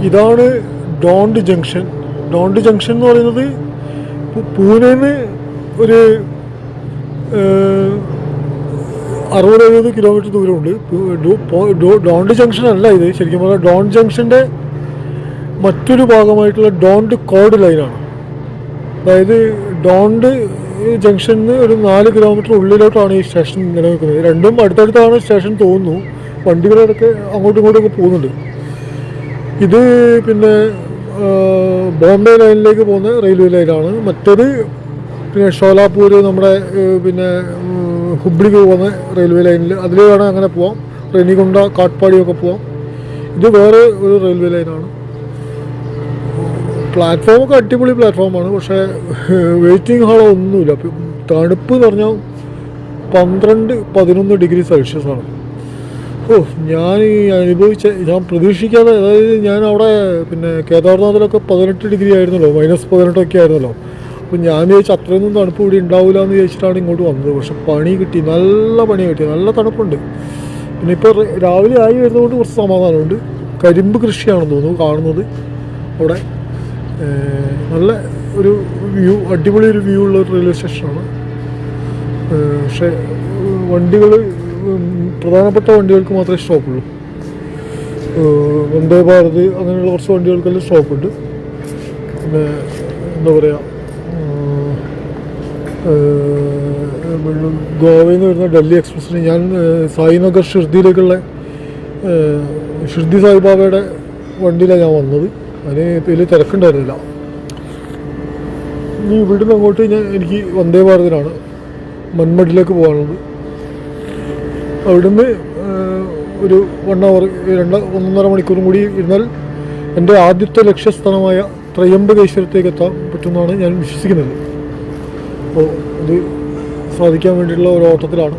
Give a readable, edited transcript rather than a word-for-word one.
ഇതാണ് don't junction. Don't junction എന്ന് പറയുന്നത് പൂനെന്ന് ഒരു 60-70 കിലോമീറ്റർ ദൂരമുണ്ട്. ഡോണ്ട് ജംഗ്ഷൻ അല്ല ഇത്. ശരിക്കും പറഞ്ഞാൽ ഡോണ്ട് ജംഗ്ഷൻ്റെ മറ്റൊരു ഭാഗമായിട്ടുള്ള ഡോണ്ട് കോഡ് ലൈനാണ്. അതായത് ഡോണ്ട് ജംഗ്ഷനിൽ നിന്ന് ഒരു 4 കിലോമീറ്റർ ഉള്ളിലോട്ടാണ് ഈ സ്റ്റേഷൻ നിലനിൽക്കുന്നത്. രണ്ടും അടുത്തടുത്താണ് സ്റ്റേഷൻ തോന്നുന്നു. വണ്ടികളൊക്കെ അങ്ങോട്ടും ഇങ്ങോട്ടൊക്കെ പോകുന്നുണ്ട്. ഇത് പിന്നെ ബോംബെ ലൈനിലേക്ക് പോകുന്ന റെയിൽവേ ലൈനാണ്. മറ്റേത് പിന്നെ ഷോലാപൂർ, നമ്മുടെ പിന്നെ ഹുബ്ലിക്ക് പോകുന്ന റെയിൽവേ ലൈനിൽ അതിൽ വേണം അങ്ങനെ പോവാം. റെനിഗുണ്ട, കാട്ട്പാടിയൊക്കെ പോവാം. ഇത് വേറെ ഒരു റെയിൽവേ ലൈനാണ്. പ്ലാറ്റ്ഫോമൊക്കെ അടിപൊളി പ്ലാറ്റ്ഫോമാണ്. പക്ഷേ വെയിറ്റിംഗ് ഹാളോ ഒന്നുമില്ല. തണുപ്പ് എന്ന് പറഞ്ഞാൽ 12-11 ഡിഗ്രി സെൽഷ്യസ് ആണ്. ഞാൻ ഞാൻ പ്രതീക്ഷിക്കാതെ, അതായത് ഞാൻ അവിടെ പിന്നെ കേദാർനാഥിലൊക്കെ 18 ഡിഗ്രി ആയിരുന്നല്ലോ, -18 ആയിരുന്നല്ലോ. അപ്പോൾ ഞാൻ വിചാരിച്ചു അത്രയൊന്നും തണുപ്പ് ഇവിടെ ഉണ്ടാവില്ല എന്ന് വിചാരിച്ചിട്ടാണ് ഇങ്ങോട്ട് വന്നത്. പക്ഷെ പണി കിട്ടി, നല്ല പണി കിട്ടി, നല്ല തണുപ്പുണ്ട്. പിന്നെ ഇപ്പോൾ രാവിലെ ആയി വരുന്നതുകൊണ്ട് കുറച്ച് സമാധാനമുണ്ട്. കരിമ്പ് കൃഷിയാണെന്ന് തോന്നുന്നു കാണുന്നത് അവിടെ. നല്ല ഒരു വ്യൂ, അടിപൊളി ഒരു വ്യൂ ഉള്ള ഒരു റെയിൽവേ സ്റ്റേഷനാണ്. പക്ഷേ വണ്ടികൾ, പ്രധാനപ്പെട്ട വണ്ടികൾക്ക് മാത്രമേ സ്റ്റോപ്പുള്ളൂ. വന്ദേ ഭാരത് അങ്ങനെയുള്ള കുറച്ച് വണ്ടികൾക്കെല്ലാം സ്റ്റോപ്പുണ്ട്. പിന്നെ എന്താ പറയുക, ഗോവയിൽ നിന്ന് വരുന്ന ഡൽഹി എക്സ്പ്രസ്സിന് ഞാൻ സായിനഗർ ഷിർദിയിലേക്കുള്ള ഷിർദി സായിബാബയുടെ വണ്ടിയിലാണ് ഞാൻ വന്നത്. അതിന് വലിയ തിരക്കുണ്ടായിരുന്നില്ല. ഇനി ഇവിടുന്ന് അങ്ങോട്ട് എനിക്ക് വന്ദേ ഭാരതിനാണ് മന്മഡിലേക്ക് പോകാനുള്ളത്. അവിടുന്ന് ഒരു 1 അവർ 1.5 മണിക്കൂറും കൂടി ഇരുന്നാൽ എൻ്റെ ആദ്യത്തെ ലക്ഷ്യസ്ഥാനമായ ത്രയംബകേശ്വരത്തേക്ക് എത്താൻ പറ്റുമെന്നാണ് ഞാൻ വിശ്വസിക്കുന്നത്. അപ്പോൾ ഇത് സാധിക്കാൻ വേണ്ടിയിട്ടുള്ള ഒരു ഓട്ടത്തിലാണ്.